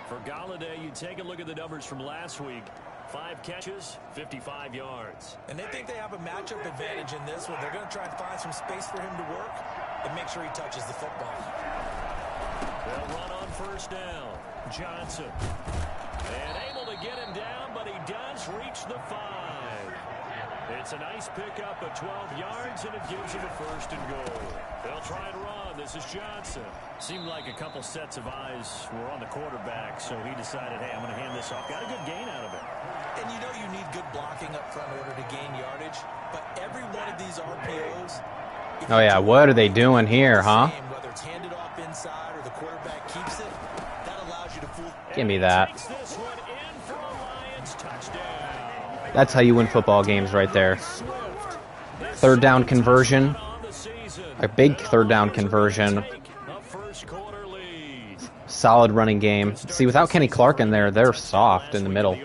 For Galladay, you take a look at the numbers from last week. 5 catches, 55 yards. And they think they have a matchup advantage in this one. They're going to try and find some space for him to work and make sure he touches the football. They'll run on first down. Johnson. And able to get him down, but he does reach the 5. It's a nice pickup of 12 yards, and it gives him a first and goal. They'll try and run. This is Johnson. Seemed like a couple sets of eyes were on the quarterback, so he decided, hey, I'm going to hand this off. Got a good gain out of it. And you know you need good blocking up front in order to gain yardage, but every one of these RPOs... Oh, yeah, what are they doing here, huh? Whether it's handed off inside or the quarterback keeps it, that allows you to fool... Give me that. That's how you win football games right there. Third down conversion. A big third down conversion. Solid running game. See, without Kenny Clark in there, they're soft in the middle.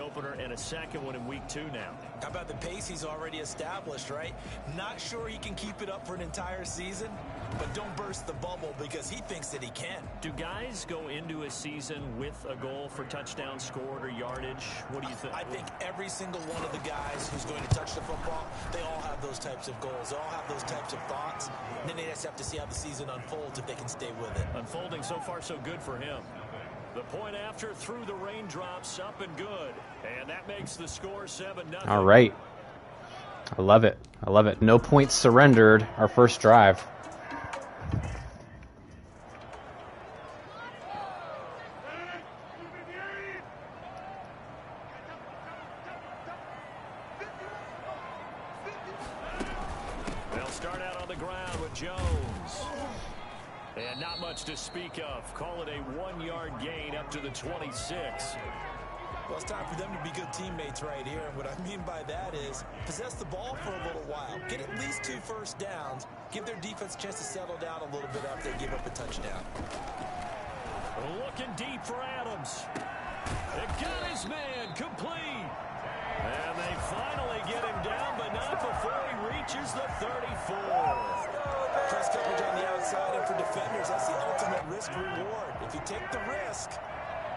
How about the pace he's already established, right? Not sure he can keep it up for an entire season, but don't burst the bubble because he thinks that he can. Do guys go into a season with a goal for touchdowns scored or yardage? What do you think? I think every single one of the guys who's going to touch the football, they all have those types of goals. They all have those types of thoughts. And then they just have to see how the season unfolds if they can stay with it. Unfolding so far so good for him. The point after through the raindrops, up and good. And that makes the score 7-0. All right. I love it. I love it. No points surrendered. Our first drive. They'll start out on the ground with Jones. And not much to speak of. Call it a 1-yard gain up to the 26. Well, it's time for them to be good teammates right here. And what I mean by that is possess the ball for a little while. Get at least 2 first downs. Give their defense a chance to settle down a little bit after they give up a touchdown. Looking deep for Adams. It got his man complete. And they finally get him down, but not before he reaches the 34. Press coverage on the outside, and for defenders, that's the ultimate risk-reward. If you take the risk,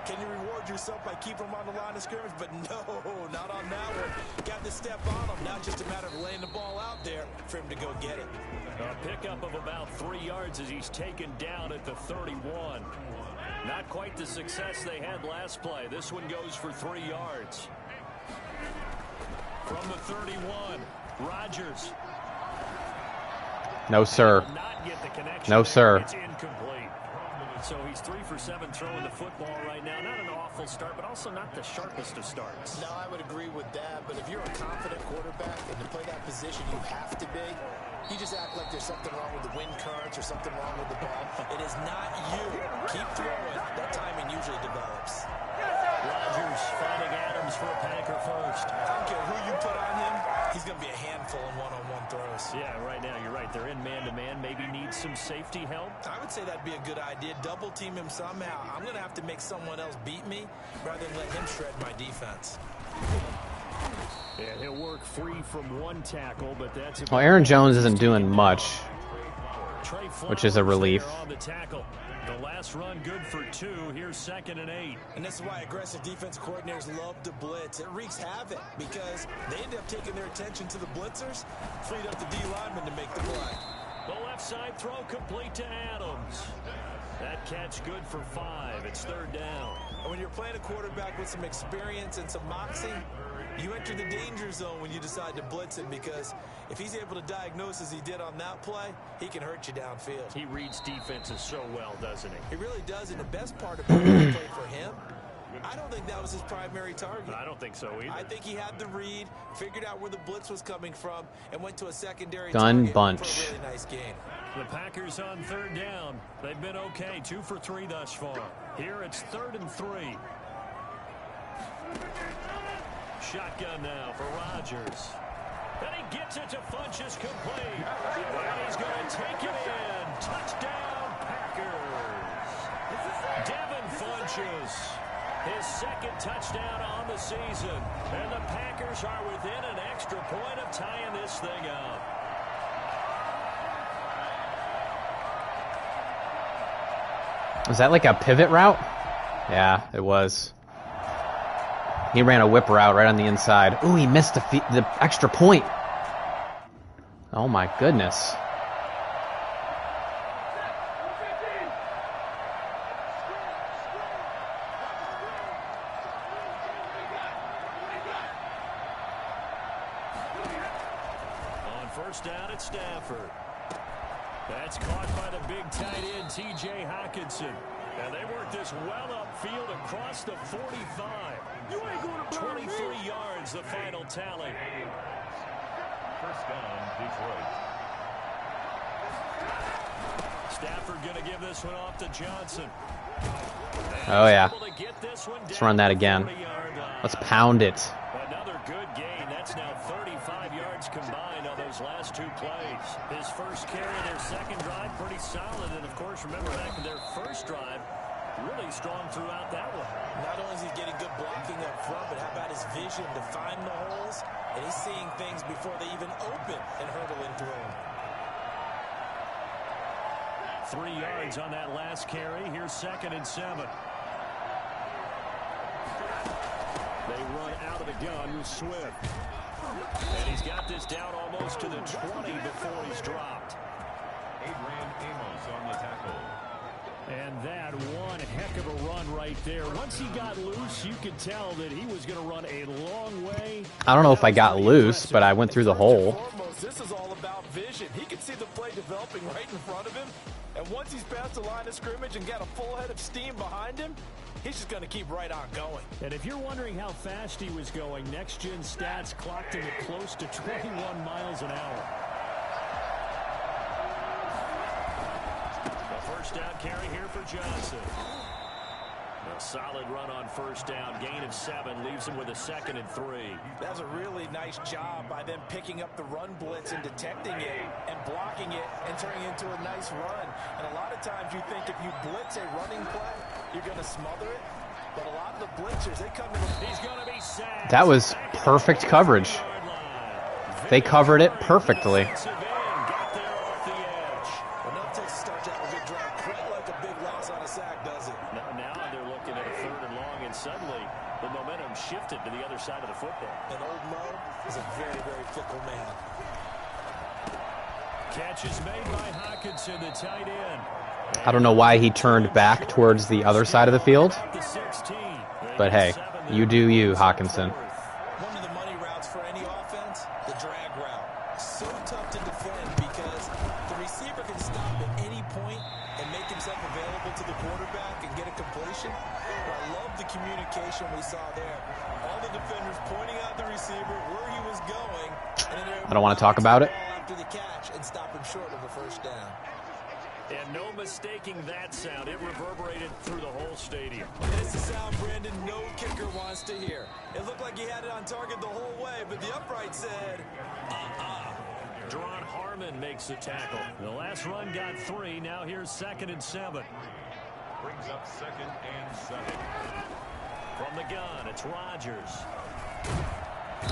can you reward yourself by keeping them on the line of scrimmage? But no, not on that one. Got to step on them. Now just a matter of laying the ball out there for him to go get it. A pickup of about 3 yards as he's taken down at the 31. Not quite the success they had last play. This one goes for 3 yards. From the 31, Rodgers. No, sir. No, sir. It's incomplete. So he's 3 for 7 throwing the football right now. Not an awful start, but also not the sharpest of starts. No, I would agree with that. But if you're a confident quarterback and to play that position, you have to be. You just act like there's something wrong with the wind currents or something wrong with the ball. It is not you. Keep throwing. That timing usually develops. Rodgers finding Adams for a Packer first. I don't care who you put on him. He's going to be a handful in one-on-one throws. Yeah, right now you're right. They're in man-to-man. Maybe needs some safety help. I would say that'd be a good idea. Double team him somehow. I'm going to have to make someone else beat me rather than let him shred my defense. Yeah, he'll work free from one tackle, but that's... Well, Aaron Jones isn't doing much, which is a relief. The last run good for 2. Here's 2nd and 8. And this is why aggressive defense coordinators love to blitz. It wreaks havoc because they end up taking their attention to the blitzers, freed up the D lineman to make the play. The left side throw complete to Adams. That catch good for 5. It's 3rd down. And when you're playing a quarterback with some experience and some moxie, you enter the danger zone when you decide to blitz him because if he's able to diagnose as he did on that play, he can hurt you downfield. He reads defenses so well, doesn't he? He really does, and the best part about the play for him, I don't think that was his primary target. I don't think so either. I think he had the read, figured out where the blitz was coming from, and went to a secondary gun target bunch. For a really nice game. The Packers on 3rd down. They've been okay, 2 for 3 thus far. Here it's 3rd and 3. Shotgun now for Rodgers. And he gets it to Funchess complete. And he's going to take it in. Touchdown, Packers. Devin Funchess, his 2nd touchdown on the season. And the Packers are within an extra point of tying this thing up. Was that like a pivot route? Yeah, it was. He ran a whip route right on the inside. Ooh, he missed the extra point. Oh my goodness. On first down at Stafford. That's caught by the big tight end, T.J. Hockenson. And they work this well upfield across the 45. 23 yards, the final tally. First down, Detroit. Stafford going to give this one off to Johnson. Oh, yeah. Let's run that again. Let's pound it. Another good gain. That's now 35 yards combined on those last two plays. His first carry, their second drive, pretty solid. And, of course, remember back in their first drive, really strong throughout that one. Not only is he getting good blocking up front, but how about his vision to find the holes? And he's seeing things before they even open and hurdle into him. 3 yards on that last carry. Here's 2nd and 7. They run out of the gun with Swift. And he's got this down almost to the 20 before he's dropped. Adrian Amos on the tackle. And that one heck of a run right there. Once he got loose, you could tell that he was going to run a long way. I don't know if I got loose, but I went through the hole. This is all about vision. He can see the play developing right in front of him. And once he's past the line of scrimmage and got a full head of steam behind him, he's just going to keep right on going. And if you're wondering how fast he was going, next-gen stats clocked him at close to 21 miles an hour. A first down carry here for Johnson. A solid run on first down. Gain of 7 leaves him with a 2nd and 3. That's a really nice job by them picking up the run blitz and detecting it and blocking it and turning it into a nice run. And a lot of times you think if you blitz a running play, you're going to smother it. But a lot of the blitzers, they come to the... He's going to be sacked. That was perfect coverage. They covered it perfectly. Suddenly, the momentum shifted to the other side of the football. And old Mo is a very, very fickle man. Catch is made by Hockenson, the tight end. I don't know why he turned back towards the other side of the field. But hey, you do you, Hockenson. One of the money routes for any offense, the drag route. So tough to defend because the receiver can stop at any point and make himself available to the quarterback and get a completion. But I love the communication we saw there. All the defenders pointing out the receiver where he was going. And then I don't want to talk about it. After the catch and stop him short of a first down. And no mistaking that sound. It reverberated through the whole stadium. It's the sound Brandon no kicker wants to hear. It looked like he had it on target the whole way, but the upright said, Deron Harmon makes the tackle. The last run got 3. Now here's 2nd and 7. Brings up 2nd and 7. From the gun, it's Rodgers.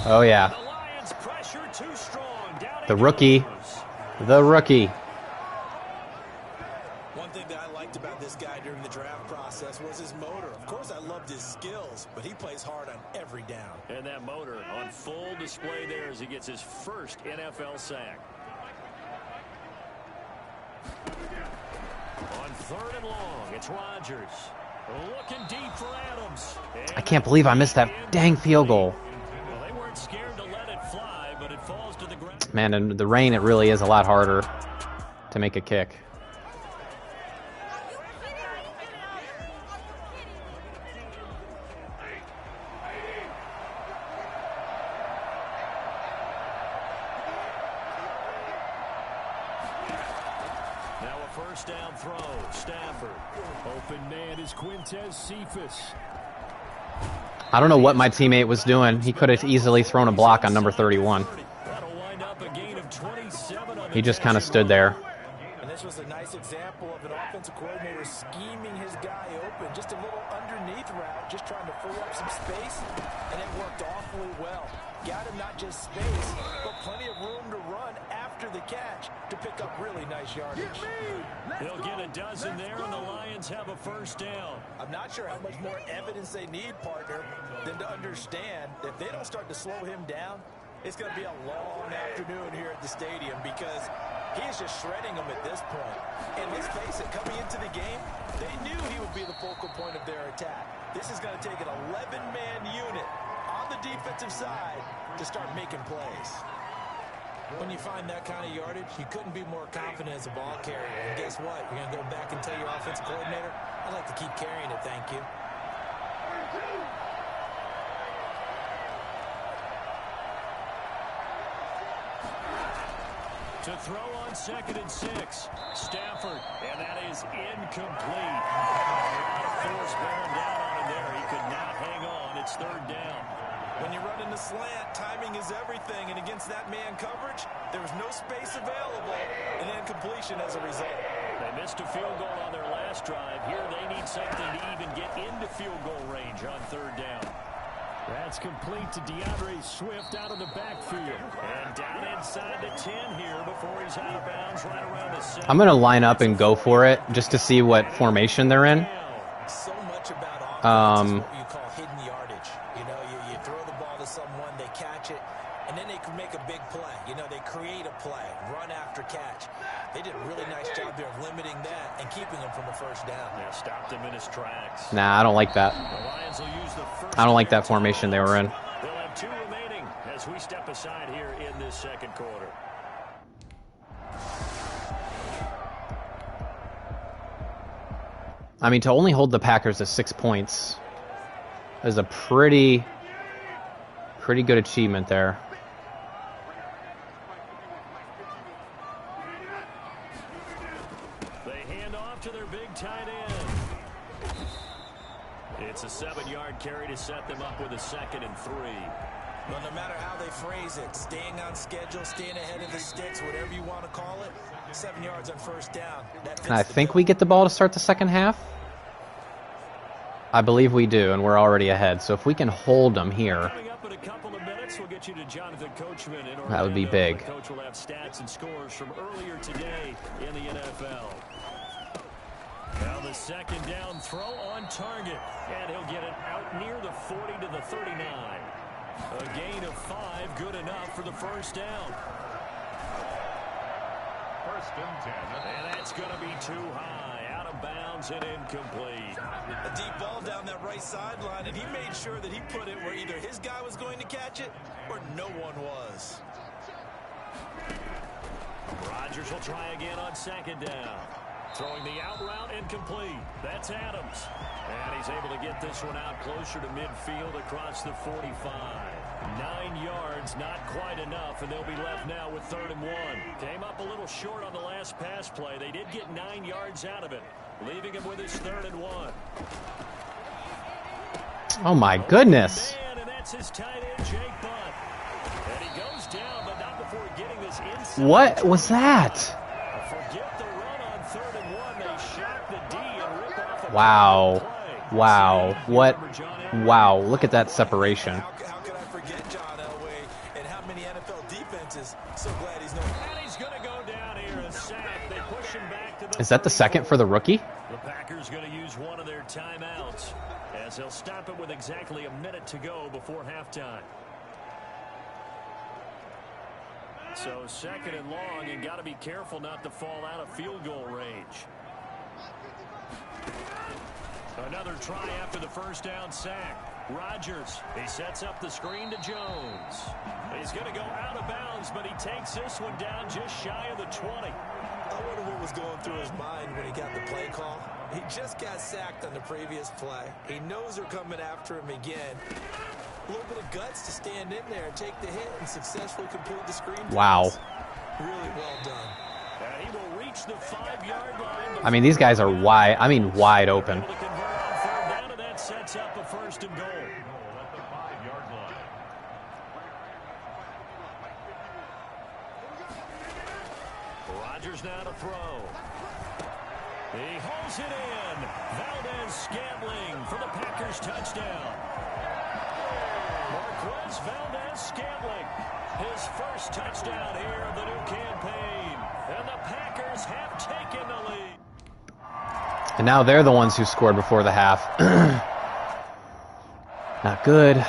Oh, yeah. The Lions pressure too strong. Down The rookie. The rookie. One thing that I liked about this guy during the draft process was his motor. Of course, I loved his skills, but he plays hard on every down. And that motor on full display there as he gets his first NFL sack. On 3rd and long, it's Rodgers. Looking deep for Adams. I can't believe I missed that dang field goal. Well, they weren't scared to let it fly, but it falls to the ground. Man, in the rain, it really is a lot harder to make a kick. Now a first down throw. Stafford. Open man is Quintez Cephas. I don't know what my teammate was doing. He could have easily thrown a block on number 31. That'll wind up a gain of 27 on He just kind of stood there. And this was a nice example of an offensive coordinator scheming his guy open. Just a little underneath route, just trying to free up some space, and it worked awfully well. got him not just space, but plenty of room to run after the catch to pick up really nice yardage. He'll get a dozen there, and the Lions have a first down. I'm not sure how much more evidence they need, partner, than to understand that if they don't start to slow him down, it's going to be a long afternoon here at the stadium because he's just shredding them at this point. And let's face it, coming into the game, they knew he would be the focal point of their attack. This is going to take an 11-man unit on the defensive side to start making plays. When you find that kind of yardage, you couldn't be more confident as a ball carrier. And guess what? You're going to go back and tell your offensive coordinator, I'd like to keep carrying it, thank you. To throw on 2nd and 6. Stafford, and that is incomplete. Force bearing down on him there. He could not hang on. It's 3rd down. When you run in the slant, timing is everything, and against that man coverage, there was no space available, and incompletion as a result. They missed a field goal on their last drive. Here they need something to even get into field goal range on 3rd down. That's complete to DeAndre Swift out of the backfield. And down inside the 10 here before he's out of bounds right around the 7. I'm going to line up and go for it just to see what formation they're in. So much about offense is what you call hidden yardage. You know, you throw the ball to someone, they catch it, and then they can make a big play. You know, they create a play, run after catch. They did a really nice job there of limiting that and keeping him from a first down. Yeah, stopped him in his tracks. Nah, I don't like that. The Lions will use the first. I don't like that formation they were in. They'll have 2 remaining as we step aside here in this 2nd quarter. I mean, to only hold the Packers to 6 points is a pretty good achievement there. They hand off to their big tight end. It's a 7-yard carry to set them up with a 2nd and 3. Well, no matter how they phrase it, staying on schedule, staying ahead of the sticks, whatever you want to call it, 7 yards on 1st down. And I think we get the ball to start the 2nd half. I believe we do, and we're already ahead. So if we can hold them here, Coming up in a couple of minutes, we'll get you to Jonathan Coachman in Orlando. That would be big. The coach will have stats and scores from earlier today in the NFL. Now the 2nd down throw on target, and he'll get it out near the 40 to the 39. A gain of 5, good enough for the 1st down. 1st and 10. And that's going to be too high, out of bounds and incomplete. A deep ball down that right sideline, and he made sure that he put it where either his guy was going to catch it or no one was. Rodgers will try again on 2nd down. Throwing the out route incomplete. That's Adams. And he's able to get this one out closer to midfield across the 45. 9 yards, not quite enough, and they'll be left now with 3rd and 1. Came up a little short on the last pass play. They did get 9 yards out of it, leaving him with his 3rd and 1. oh my goodness. Man, and that's his tight end, Jake Butt. And he goes down, but not before getting this inside. What was that? Forget the run on 3rd and 1. They shock the D and rip off a Wow. play. Wow. What? Wow. Look at that separation. How could I forget John Elway and how many NFL defenses? So glad he's no. And he's going to go down here and sack. They push him back to the Is that the 2nd for the rookie? The Packers going to use one of their timeouts as they'll stop it with exactly a minute to go before halftime. So 2nd and long, and got to be careful not to fall out of field goal range. Another try after the 1st down sack. Rodgers, he sets up the screen to Jones. He's going to go out of bounds, but he takes this one down just shy of the 20. I wonder what was going through his mind when he got the play call. He just got sacked on the previous play. He knows they're coming after him again. A little bit of guts to stand in there and take the hit and successfully complete the screen pass. Wow. Really well done. He will reach the 5-yard line. I mean, these guys are wide. I mean, wide open. Able to convert on 3rd down, and that sets up a 1st and goal. At the 5-yard line. Rodgers now to throw. He holds it in. Valdez Scantling for the Packers touchdown. was Valdez-Scantling. His first touchdown here of the new campaign. And the Packers have taken the lead. And now they're the ones who scored before the half. Not good.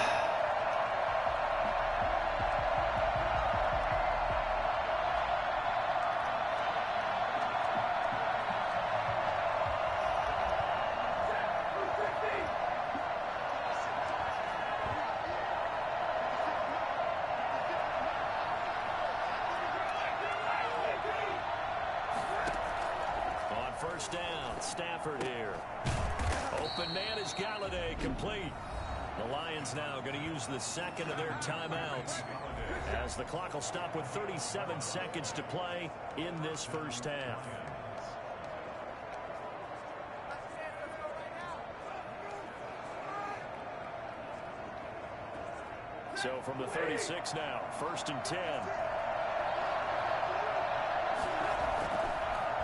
First down, Stafford here. Open man is Galladay, complete. The Lions now going to use the second of their timeouts as the clock will stop with 37 seconds to play in this first half. So from the 36 now, 1st and 10.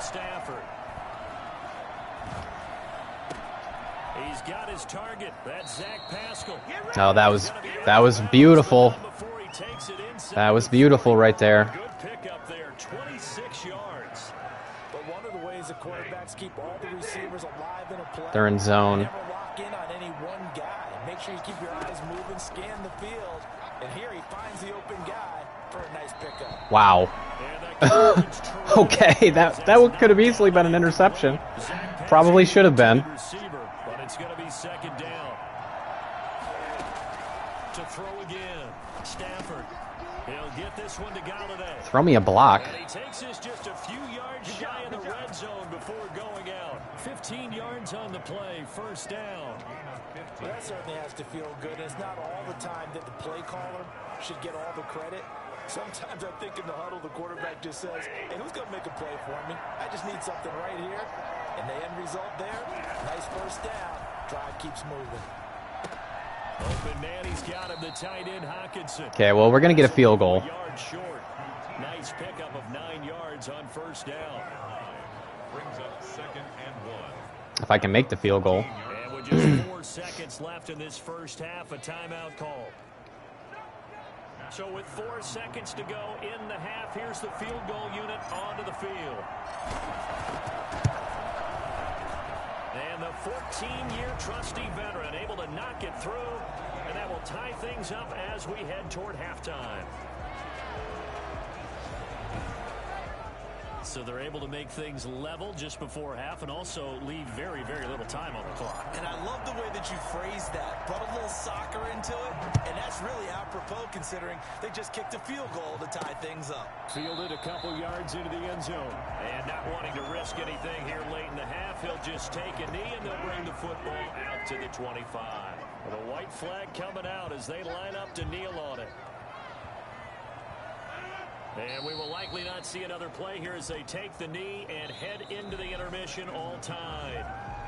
Stafford. He's got his target. That's Zach Pascal. Oh, that was beautiful. That was beautiful right there. Good pickup there, 26 yards. But one of the ways the quarterbacks keep all the receivers alive in a play. They're in zone. Never lock in on any one guy. Make sure you keep your eyes moving, scan the field. And here he finds the open guy for a nice pickup. Wow. Okay, that could have easily been an interception. Probably should have been. But it's going to be second down. To throw again. Stafford. He'll get this one to Galladay. Throw me a block. And he takes this just a few yards shy of the red zone before going out. 15 yards on the play, first down. Well, that certainly has to feel good. It's not all the time that the play caller should get all the credit. Sometimes I think in the huddle, the quarterback just says, hey, who's going to make a play for me? I just need something right here. And the end result there, nice first down. Drive keeps moving. Open man, he's got him, the tight end, Hockenson. Okay, well, we're going to get a field goal. Yard short. Nice pickup of 9 yards on first down. Brings up 2nd and 1. If I can make the field goal. And with just 4 seconds left in this first half, a timeout call. So with 4 seconds to go in the half, here's the field goal unit onto the field. And the 14-year trusty veteran able to knock it through, and that will tie things up as we head toward halftime. So they're able to make things level just before half and also leave very, very little time on the clock. And I love the way that you phrased that. Put a little soccer into it, and that's really apropos considering they just kicked a field goal to tie things up. Fielded a couple yards into the end zone. And not wanting to risk anything here late in the half, he'll just take a knee and they'll bring the football out to the 25. The white flag coming out as they line up to kneel on it. And we will likely not see another play here as they take the knee and head into the intermission all tied.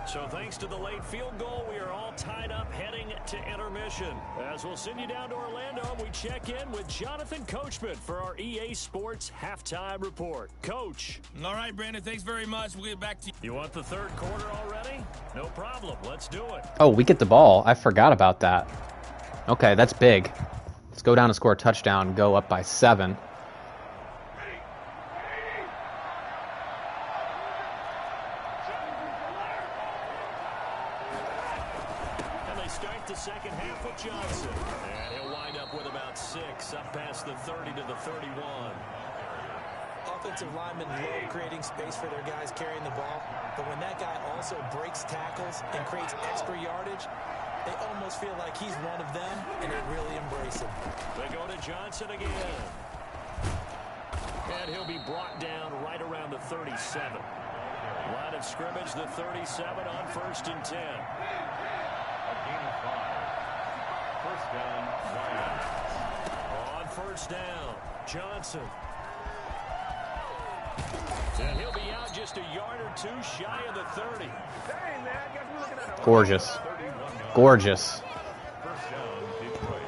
So thanks to the late field goal, we are all tied up heading to intermission. As we'll send you down to Orlando, we check in with Jonathan Coachman for our EA Sports Halftime Report. Coach. All right, Brandon, thanks very much. We'll get back to you. You want the third quarter already? No problem. Let's do it. Oh, we get the ball. I forgot about that. Okay, that's big. Let's go down and score a touchdown, go up by 7. The second half with Johnson. And he'll wind up with about 6, up past the 30 to the 31. Offensive linemen love creating space for their guys carrying the ball, but when that guy also breaks tackles and creates extra yardage, they almost feel like he's one of them, and they really embrace him. They go to Johnson again. And he'll be brought down right around the 37. Line of scrimmage, the 37 on 1st and 10. First down, Lions. On first down, Johnson. And he'll be out just a yard or 2 shy of the 30. Gorgeous. Gorgeous. First down, Detroit.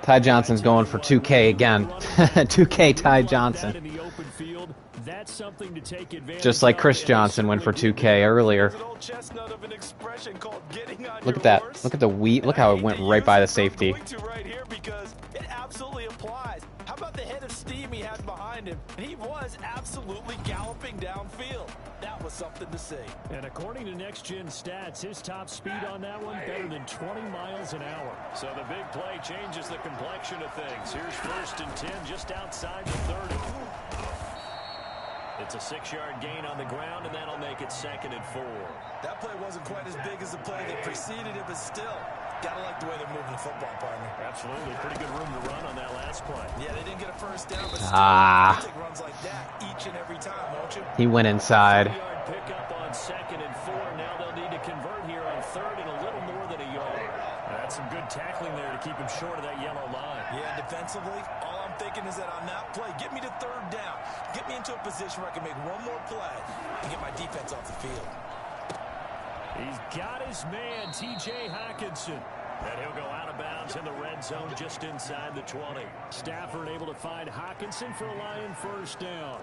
Ty Johnson's going for 2K again. 2K Ty Johnson. In the open field, that's that's something to take advantage Just like of, Chris and Johnson went for certainly 2K earlier. There's an old chestnut of an expression called getting on Look your at that. horse. Look at the wheat. Look how it went right by the safety. I'm going to right here because it absolutely applies. How about the head of steam he had behind him? He was absolutely galloping downfield. That was something to see. And according to Next Gen Stats, his top speed on that one better than 20 miles an hour. So the big play changes the complexion of things. Here's 1st and 10 just outside the 30. It's a 6-yard gain on the ground, and that'll make it 2nd and 4. That play wasn't quite as big as the play that preceded it, but still, gotta like the way they're moving the football, partner. Absolutely. Pretty good room to run on that last play. Yeah, they didn't get a first down, but still, you take runs like that each and every time, won't you? He went inside. 3-yard pickup on 2nd and 4. Now they'll need to convert here on 3rd and a little more than a yard. That's some good tackling there to keep him short of that yellow line. Yeah, defensively, all I'm thinking is that on that play, get me to 3rd down. Get me into a position where I can make one more play and get my defense off the field. He's got his man, T.J. Hawkinson. And he'll go out of bounds in the red zone just inside the 20. Stafford able to find Hawkinson for a Lion 1st down.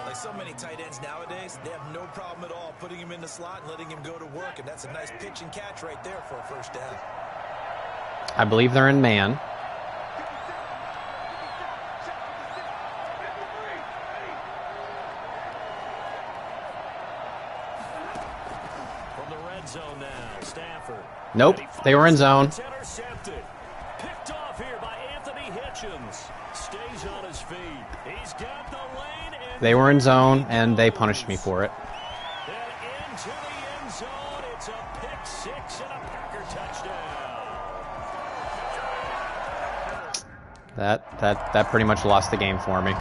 Like so many tight ends nowadays, they have no problem at all putting him in the slot and letting him go to work. And that's a nice pitch and catch right there for a 1st down. I believe they're in man. From the red zone now, Stafford. Nope, they were in zone. It's intercepted. Picked off here by Anthony Hitchens. Stays on his feet. He's got the lane. And They were in zone, and they punished me for it. And into the end zone. It's a pick 6 and a Packer touchdown. That pretty much lost the game for me.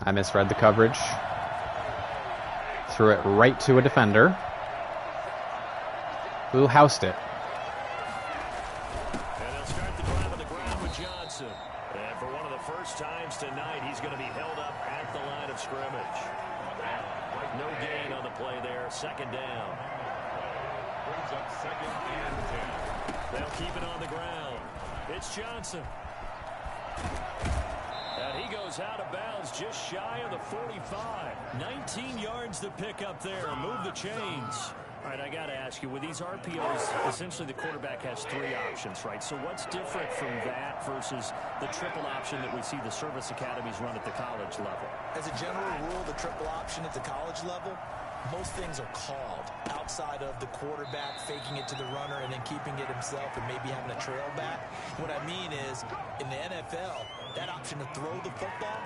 I misread the coverage. Threw it right to a defender, who housed it. And they'll start the drive on the ground with Johnson. And for one of the first times tonight, he's going to be held up at the line of scrimmage. No gain on the play there. 2nd down. Brings up 2nd and 10. They'll keep it on the ground. It's Johnson. And he goes out of bounds just shy of the 45. 19 yards to pick up there. Move the chains. All right, I got to ask you, with these RPOs, essentially the quarterback has 3 options, right? So what's different from that versus the triple option that we see the service academies run at the college level? As a general rule, the triple option at the college level, most things are called outside of the quarterback faking it to the runner and then keeping it himself and maybe having a trail back. What I mean is, in the NFL, that option to throw the football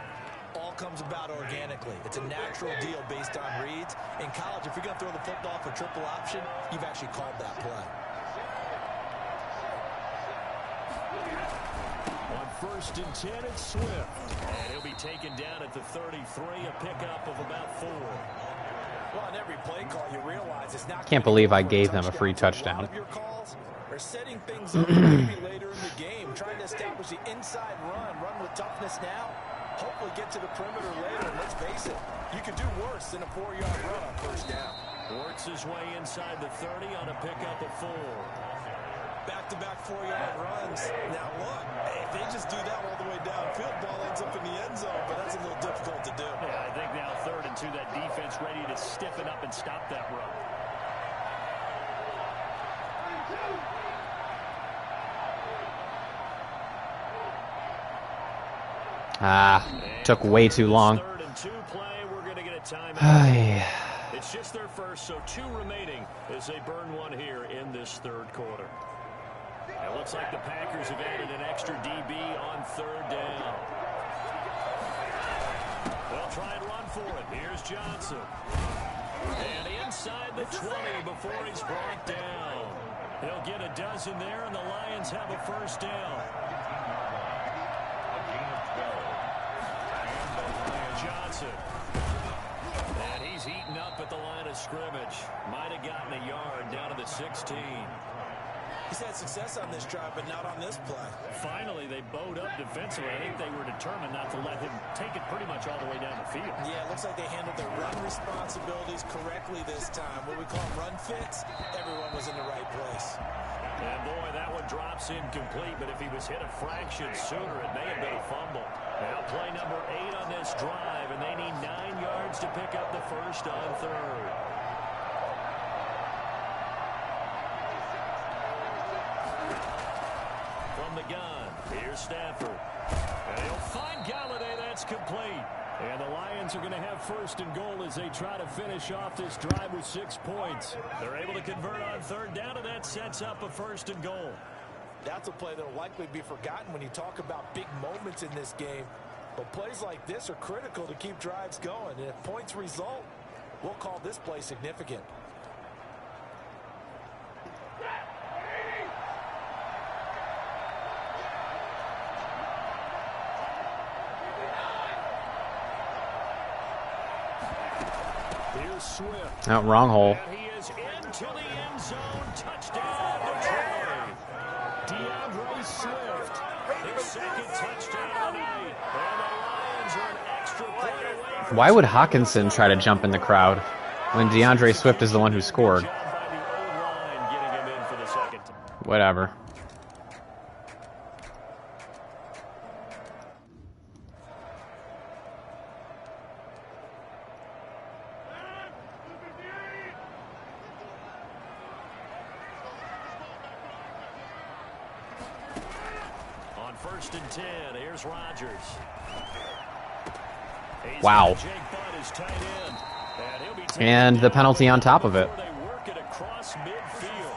all comes about organically. It's a natural deal based on reads. In college, if you're going to throw the football for triple option, you've actually called that play. On 1st and 10, it's Swift. And he'll be taken down at the 33, a pickup of about 4. Well, on every play call, you realize it's not. Can't believe I gave them a free touchdown. A lot of your calls are setting things up maybe later in the game, trying to establish the inside run with toughness now. Hopefully get to the perimeter later. And let's face it, you could do worse than a 4-yard run on 1st down. Works his way inside the 30 on a pickup of 4. Back-to-back 4-yard runs. Now look, if they just do that all the way downfield, ball ends up in the end zone, but that's a little difficult to do. Yeah, I think now 3rd and 2, that defense ready to stiffen up and stop that run. Took way too long. 3rd and 2 play, we're going to get a timeout. It's just their first, so 2 remaining as they burn one here in this 3rd quarter. It looks like the Packers have added an extra DB on 3rd down. They'll try and run for it. Here's Johnson. And inside the 20 before he's brought down. He'll get a dozen there, and the Lions have a 1st down. Johnson. And he's eaten up at the line of scrimmage. Might have gotten a yard down to the 16. He's had success on this drive, but not on this play. Finally, they bowed up defensively. I think they were determined not to let him take it pretty much all the way down the field. Yeah, it looks like they handled their run responsibilities correctly this time. What we call run fits, everyone was in the right place. And boy, that one drops incomplete, but if he was hit a fraction sooner, it may have been a fumble. Now play number 8 on this drive, and they need 9 yards to pick up the first on third. From the gun, here's Stafford. And he'll find Galladay. That's complete. And the Lions are going to have first and goal as they try to finish off this drive with 6 points. They're able to convert on third down, and that sets up a first and goal. That's a play that will likely be forgotten when you talk about big moments in this game. But plays like this are critical to keep drives going. And if points result, we'll call this play significant. Here's Swift. Out wrong hole. And he is into the end zone. Touchdown, Detroit. DeAndre Swift. His second touchdown of the night. And the Lions are an extra point away. Why would Hawkinson try to jump in the crowd when DeAndre Swift is the one who scored? Good job by the O-line getting him in for the second time. Whatever. On 1st and 10, here's Rodgers. He's Wow. got Jake Butt as tight end. And he'll be taken And the down penalty on top of it. before they work it across midfield.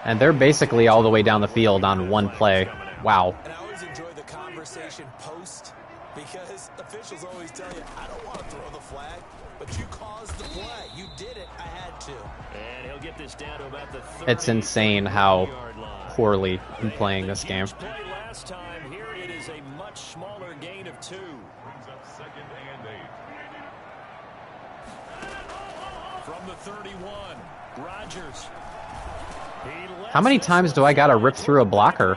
And they're basically all the way down the field on one play. Wow. And I always enjoy the conversation post because officials always tell you, I don't want to throw the flag, but you caused the play. You did it. I had to. And he'll get this down to about the 30, It's insane how 30-yard line. poorly I'm playing this game. Huge play last time. Here it is a much smaller gain of 2. Brings up 2nd and 8. From the 31, Rodgers. How many times do I gotta rip through a blocker?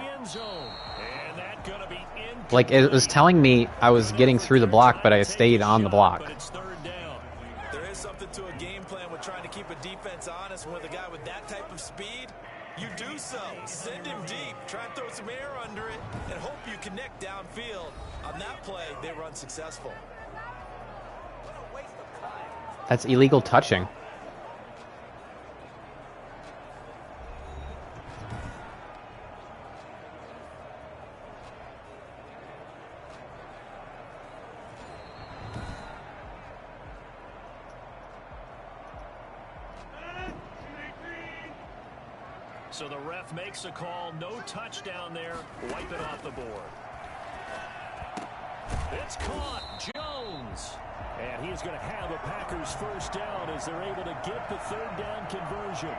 Like, it was telling me I was getting through the block, but I stayed on the block. There is something to a game plan with trying to keep a defense honest. With a guy with that type of speed, you do so. Send him deep. Try and throw some air under it and hope you connect downfield. On that play, they were unsuccessful. That's illegal touching. So the ref makes a call. No touchdown there. Wipe it off the board. It's caught. Jones. And he's going to have a Packers first down as they're able to get the third down conversion.